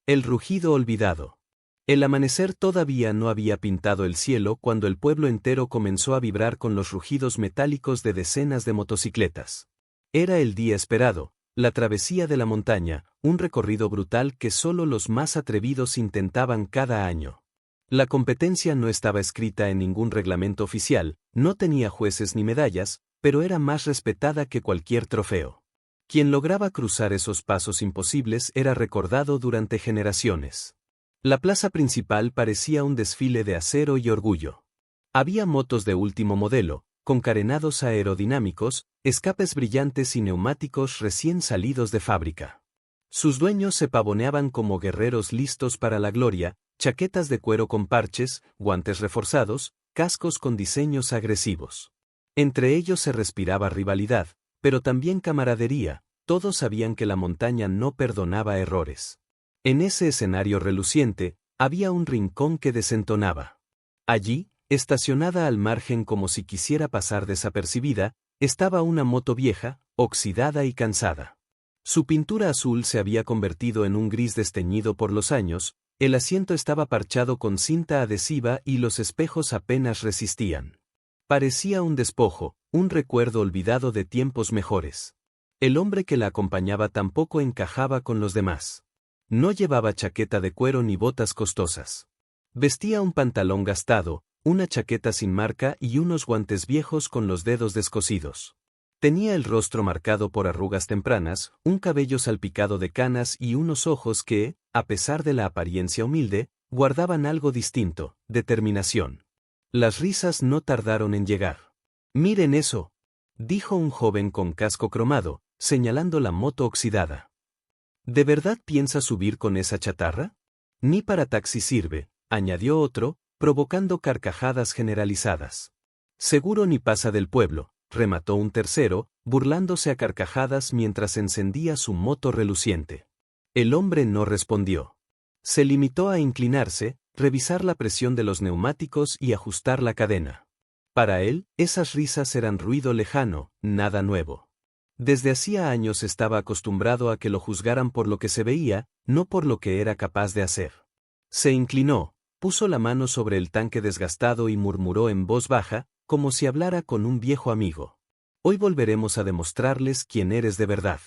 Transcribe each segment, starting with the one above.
El rugido olvidado. El amanecer todavía no había pintado el cielo cuando el pueblo entero comenzó a vibrar con los rugidos metálicos de decenas de motocicletas. Era el día esperado, la travesía de la montaña, un recorrido brutal que solo los más atrevidos intentaban cada año. La competencia no estaba escrita en ningún reglamento oficial, no tenía jueces ni medallas, pero era más respetada que cualquier trofeo. Quien lograba cruzar esos pasos imposibles era recordado durante generaciones. La plaza principal parecía un desfile de acero y orgullo. Había motos de último modelo, con carenados aerodinámicos, escapes brillantes y neumáticos recién salidos de fábrica. Sus dueños se pavoneaban como guerreros listos para la gloria, chaquetas de cuero con parches, guantes reforzados, cascos con diseños agresivos. Entre ellos se respiraba rivalidad, pero también camaradería, todos sabían que la montaña no perdonaba errores. En ese escenario reluciente, había un rincón que desentonaba. Allí, estacionada al margen como si quisiera pasar desapercibida, estaba una moto vieja, oxidada y cansada. Su pintura azul se había convertido en un gris desteñido por los años, el asiento estaba parchado con cinta adhesiva y los espejos apenas resistían. Parecía un despojo, un recuerdo olvidado de tiempos mejores. El hombre que la acompañaba tampoco encajaba con los demás. No llevaba chaqueta de cuero ni botas costosas. Vestía un pantalón gastado, una chaqueta sin marca y unos guantes viejos con los dedos descosidos. Tenía el rostro marcado por arrugas tempranas, un cabello salpicado de canas y unos ojos que, a pesar de la apariencia humilde, guardaban algo distinto, determinación. Las risas no tardaron en llegar. «Miren eso», dijo un joven con casco cromado, señalando la moto oxidada. ¿De verdad piensa subir con esa chatarra? Ni para taxi sirve, añadió otro, provocando carcajadas generalizadas. Seguro ni pasa del pueblo, remató un tercero, burlándose a carcajadas mientras encendía su moto reluciente. El hombre no respondió. Se limitó a inclinarse, revisar la presión de los neumáticos y ajustar la cadena. Para él, esas risas eran ruido lejano, nada nuevo. Desde hacía años estaba acostumbrado a que lo juzgaran por lo que se veía, no por lo que era capaz de hacer. Se inclinó, puso la mano sobre el tanque desgastado y murmuró en voz baja, como si hablara con un viejo amigo. Hoy volveremos a demostrarles quién eres de verdad.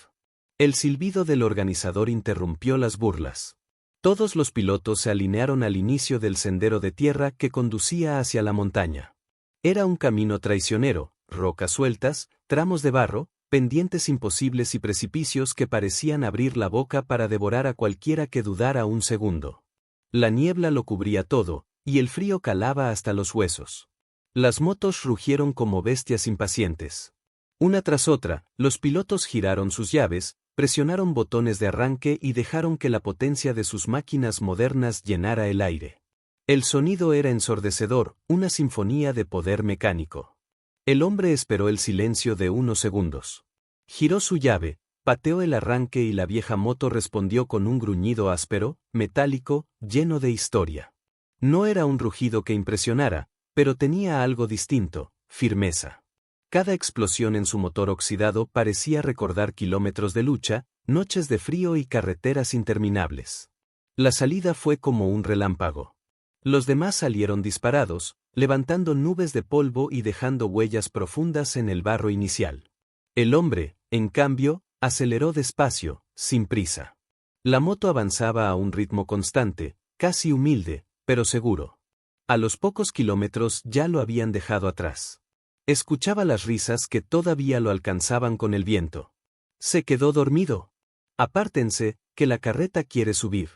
El silbido del organizador interrumpió las burlas. Todos los pilotos se alinearon al inicio del sendero de tierra que conducía hacia la montaña. Era un camino traicionero, rocas sueltas, tramos de barro, pendientes imposibles y precipicios que parecían abrir la boca para devorar a cualquiera que dudara un segundo. La niebla lo cubría todo, y el frío calaba hasta los huesos. Las motos rugieron como bestias impacientes. Una tras otra, los pilotos giraron sus llaves, presionaron botones de arranque y dejaron que la potencia de sus máquinas modernas llenara el aire. El sonido era ensordecedor, una sinfonía de poder mecánico. El hombre esperó el silencio de unos segundos. Giró su llave, pateó el arranque y la vieja moto respondió con un gruñido áspero, metálico, lleno de historia. No era un rugido que impresionara, pero tenía algo distinto, firmeza. Cada explosión en su motor oxidado parecía recordar kilómetros de lucha, noches de frío y carreteras interminables. La salida fue como un relámpago. Los demás salieron disparados, levantando nubes de polvo y dejando huellas profundas en el barro inicial. El hombre, en cambio, aceleró despacio, sin prisa. La moto avanzaba a un ritmo constante, casi humilde, pero seguro. A los pocos kilómetros ya lo habían dejado atrás. Escuchaba las risas que todavía lo alcanzaban con el viento. Se quedó dormido. Apártense, que la carreta quiere subir.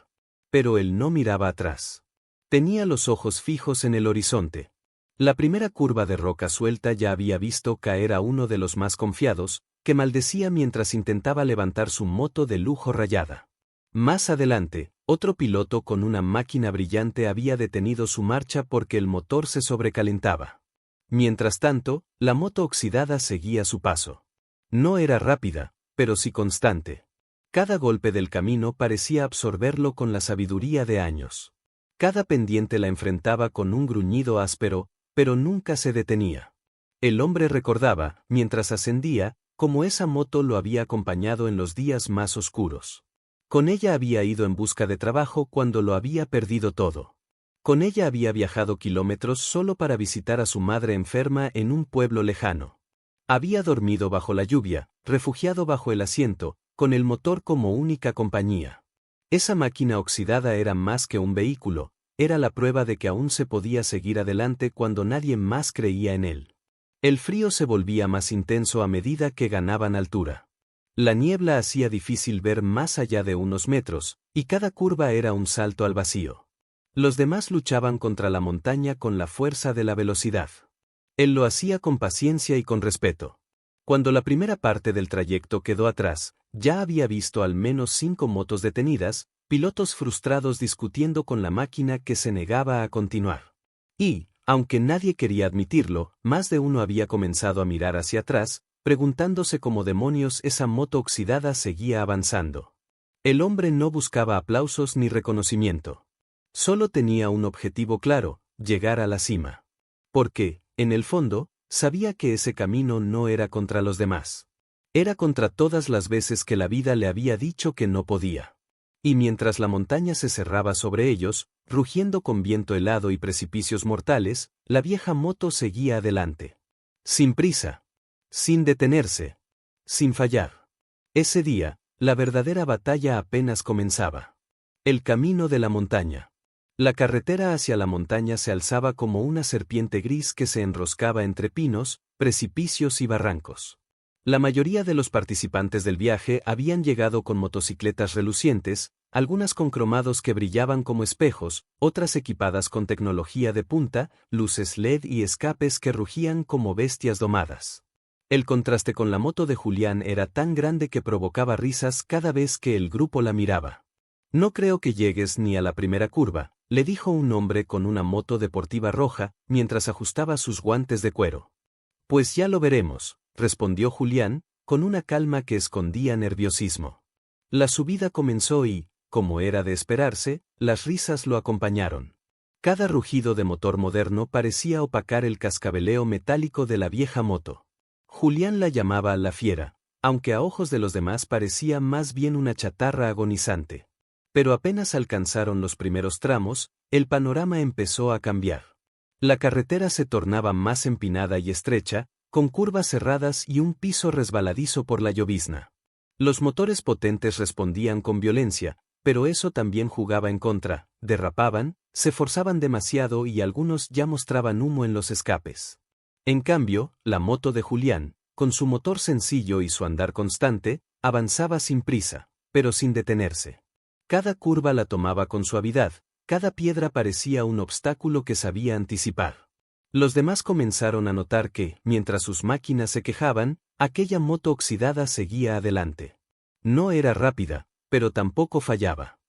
Pero él no miraba atrás. Tenía los ojos fijos en el horizonte. La primera curva de roca suelta ya había visto caer a uno de los más confiados, que maldecía mientras intentaba levantar su moto de lujo rayada. Más adelante, otro piloto con una máquina brillante había detenido su marcha porque el motor se sobrecalentaba. Mientras tanto, la moto oxidada seguía su paso. No era rápida, pero sí constante. Cada golpe del camino parecía absorberlo con la sabiduría de años. Cada pendiente la enfrentaba con un gruñido áspero, pero nunca se detenía. El hombre recordaba, mientras ascendía, cómo esa moto lo había acompañado en los días más oscuros. Con ella había ido en busca de trabajo cuando lo había perdido todo. Con ella había viajado kilómetros solo para visitar a su madre enferma en un pueblo lejano. Había dormido bajo la lluvia, refugiado bajo el asiento, con el motor como única compañía. Esa máquina oxidada era más que un vehículo, era la prueba de que aún se podía seguir adelante cuando nadie más creía en él. El frío se volvía más intenso a medida que ganaban altura. La niebla hacía difícil ver más allá de unos metros, y cada curva era un salto al vacío. Los demás luchaban contra la montaña con la fuerza de la velocidad. Él lo hacía con paciencia y con respeto. Cuando la primera parte del trayecto quedó atrás, ya había visto al menos 5 motos detenidas, pilotos frustrados discutiendo con la máquina que se negaba a continuar. Y, aunque nadie quería admitirlo, más de uno había comenzado a mirar hacia atrás, preguntándose cómo demonios esa moto oxidada seguía avanzando. El hombre no buscaba aplausos ni reconocimiento. Solo tenía un objetivo claro, llegar a la cima. Porque, en el fondo, sabía que ese camino no era contra los demás. Era contra todas las veces que la vida le había dicho que no podía. Y mientras la montaña se cerraba sobre ellos, rugiendo con viento helado y precipicios mortales, la vieja moto seguía adelante. Sin prisa. Sin detenerse. Sin fallar. Ese día, la verdadera batalla apenas comenzaba. El camino de la montaña. La carretera hacia la montaña se alzaba como una serpiente gris que se enroscaba entre pinos, precipicios y barrancos. La mayoría de los participantes del viaje habían llegado con motocicletas relucientes, algunas con cromados que brillaban como espejos, otras equipadas con tecnología de punta, luces LED y escapes que rugían como bestias domadas. El contraste con la moto de Julián era tan grande que provocaba risas cada vez que el grupo la miraba. «No creo que llegues ni a la primera curva», le dijo un hombre con una moto deportiva roja, mientras ajustaba sus guantes de cuero. «Pues ya lo veremos», respondió Julián, con una calma que escondía nerviosismo. La subida comenzó y, como era de esperarse, las risas lo acompañaron. Cada rugido de motor moderno parecía opacar el cascabeleo metálico de la vieja moto. Julián la llamaba la fiera, aunque a ojos de los demás parecía más bien una chatarra agonizante. Pero apenas alcanzaron los primeros tramos, el panorama empezó a cambiar. La carretera se tornaba más empinada y estrecha, con curvas cerradas y un piso resbaladizo por la llovizna. Los motores potentes respondían con violencia, pero eso también jugaba en contra, derrapaban, se forzaban demasiado y algunos ya mostraban humo en los escapes. En cambio, la moto de Julián, con su motor sencillo y su andar constante, avanzaba sin prisa, pero sin detenerse. Cada curva la tomaba con suavidad, cada piedra parecía un obstáculo que sabía anticipar. Los demás comenzaron a notar que, mientras sus máquinas se quejaban, aquella moto oxidada seguía adelante. No era rápida, pero tampoco fallaba.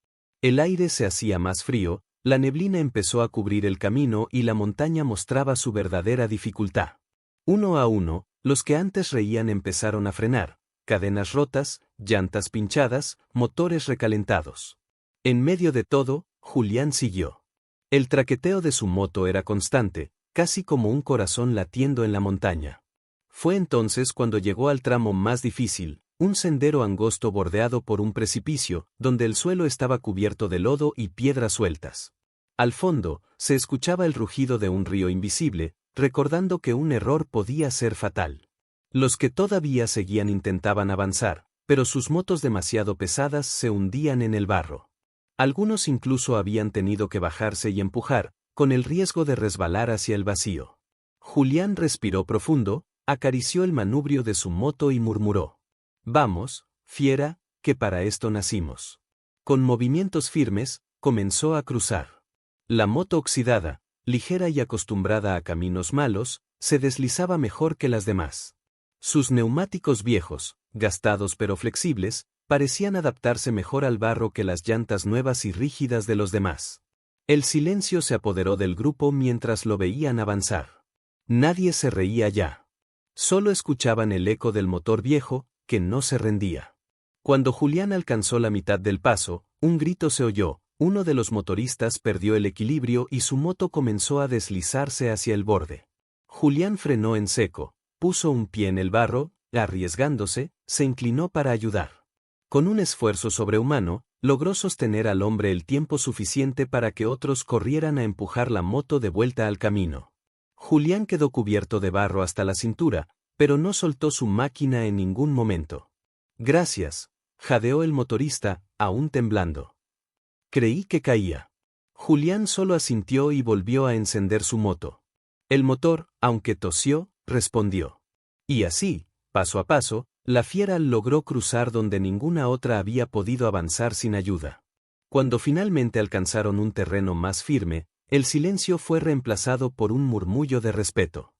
El aire se hacía más frío, la neblina empezó a cubrir el camino y la montaña mostraba su verdadera dificultad. Uno a uno, los que antes reían empezaron a frenar, cadenas rotas, llantas pinchadas, motores recalentados. En medio de todo, Julián siguió. El traqueteo de su moto era constante, casi como un corazón latiendo en la montaña. Fue entonces cuando llegó al tramo más difícil, un sendero angosto bordeado por un precipicio, donde el suelo estaba cubierto de lodo y piedras sueltas. Al fondo, se escuchaba el rugido de un río invisible, recordando que un error podía ser fatal. Los que todavía seguían intentaban avanzar, pero sus motos demasiado pesadas se hundían en el barro. Algunos incluso habían tenido que bajarse y empujar, con el riesgo de resbalar hacia el vacío. Julián respiró profundo, acarició el manubrio de su moto y murmuró: «Vamos, fiera, que para esto nacimos». Con movimientos firmes, comenzó a cruzar. La moto oxidada, ligera y acostumbrada a caminos malos, se deslizaba mejor que las demás. Sus neumáticos viejos, gastados pero flexibles, parecían adaptarse mejor al barro que las llantas nuevas y rígidas de los demás. El silencio se apoderó del grupo mientras lo veían avanzar. Nadie se reía ya. Solo escuchaban el eco del motor viejo, que no se rendía. Cuando Julián alcanzó la mitad del paso, un grito se oyó, uno de los motoristas perdió el equilibrio y su moto comenzó a deslizarse hacia el borde. Julián frenó en seco, puso un pie en el barro, arriesgándose, se inclinó para ayudar. Con un esfuerzo sobrehumano, logró sostener al hombre el tiempo suficiente para que otros corrieran a empujar la moto de vuelta al camino. Julián quedó cubierto de barro hasta la cintura, pero no soltó su máquina en ningún momento. Gracias, jadeó el motorista, aún temblando. Creí que caía. Julián solo asintió y volvió a encender su moto. El motor, aunque tosió, respondió. Y así, paso a paso, la fiera logró cruzar donde ninguna otra había podido avanzar sin ayuda. Cuando finalmente alcanzaron un terreno más firme, el silencio fue reemplazado por un murmullo de respeto.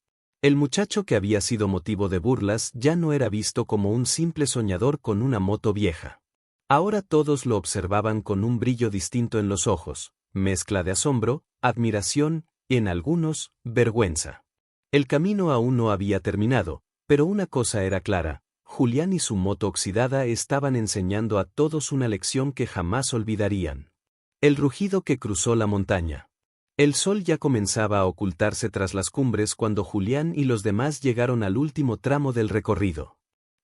El muchacho que había sido motivo de burlas ya no era visto como un simple soñador con una moto vieja. Ahora todos lo observaban con un brillo distinto en los ojos, mezcla de asombro, admiración y, en algunos, vergüenza. El camino aún no había terminado, pero una cosa era clara: Julián y su moto oxidada estaban enseñando a todos una lección que jamás olvidarían. El rugido que cruzó la montaña. El sol ya comenzaba a ocultarse tras las cumbres cuando Julián y los demás llegaron al último tramo del recorrido.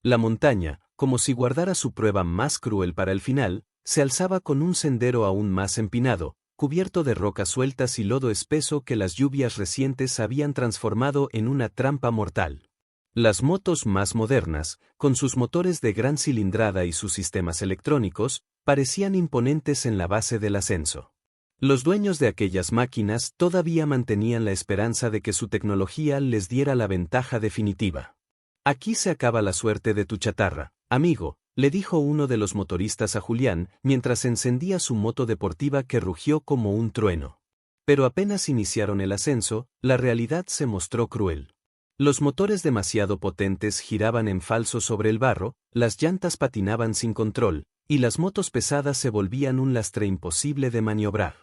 La montaña, como si guardara su prueba más cruel para el final, se alzaba con un sendero aún más empinado, cubierto de rocas sueltas y lodo espeso que las lluvias recientes habían transformado en una trampa mortal. Las motos más modernas, con sus motores de gran cilindrada y sus sistemas electrónicos, parecían imponentes en la base del ascenso. Los dueños de aquellas máquinas todavía mantenían la esperanza de que su tecnología les diera la ventaja definitiva. Aquí se acaba la suerte de tu chatarra, amigo, le dijo uno de los motoristas a Julián mientras encendía su moto deportiva que rugió como un trueno. Pero apenas iniciaron el ascenso, la realidad se mostró cruel. Los motores demasiado potentes giraban en falso sobre el barro, las llantas patinaban sin control, y las motos pesadas se volvían un lastre imposible de maniobrar.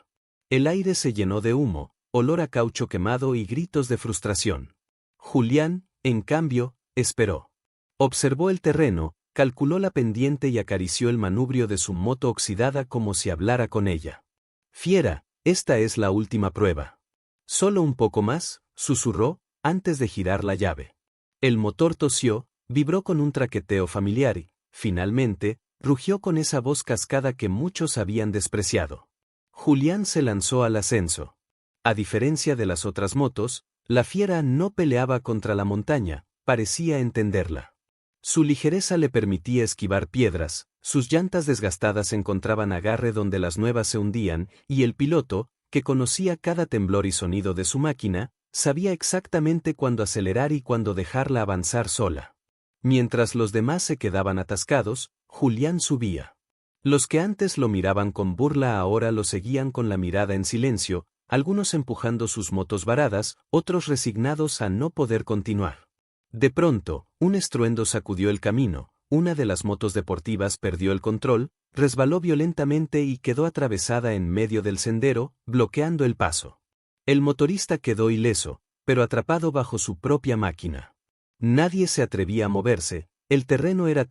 El aire se llenó de humo, olor a caucho quemado y gritos de frustración. Julián, en cambio, esperó. Observó el terreno, calculó la pendiente y acarició el manubrio de su moto oxidada como si hablara con ella. Fiera, esta es la última prueba. Solo un poco más, susurró, antes de girar la llave. El motor tosió, vibró con un traqueteo familiar y, finalmente, rugió con esa voz cascada que muchos habían despreciado. Julián se lanzó al ascenso. A diferencia de las otras motos, la fiera no peleaba contra la montaña, parecía entenderla. Su ligereza le permitía esquivar piedras, sus llantas desgastadas encontraban agarre donde las nuevas se hundían, y el piloto, que conocía cada temblor y sonido de su máquina, sabía exactamente cuándo acelerar y cuándo dejarla avanzar sola. Mientras los demás se quedaban atascados, Julián subía. Los que antes lo miraban con burla ahora lo seguían con la mirada en silencio, algunos empujando sus motos varadas, otros resignados a no poder continuar. De pronto, un estruendo sacudió el camino, una de las motos deportivas perdió el control, resbaló violentamente y quedó atravesada en medio del sendero, bloqueando el paso. El motorista quedó ileso, pero atrapado bajo su propia máquina. Nadie se atrevía a moverse, el terreno era tan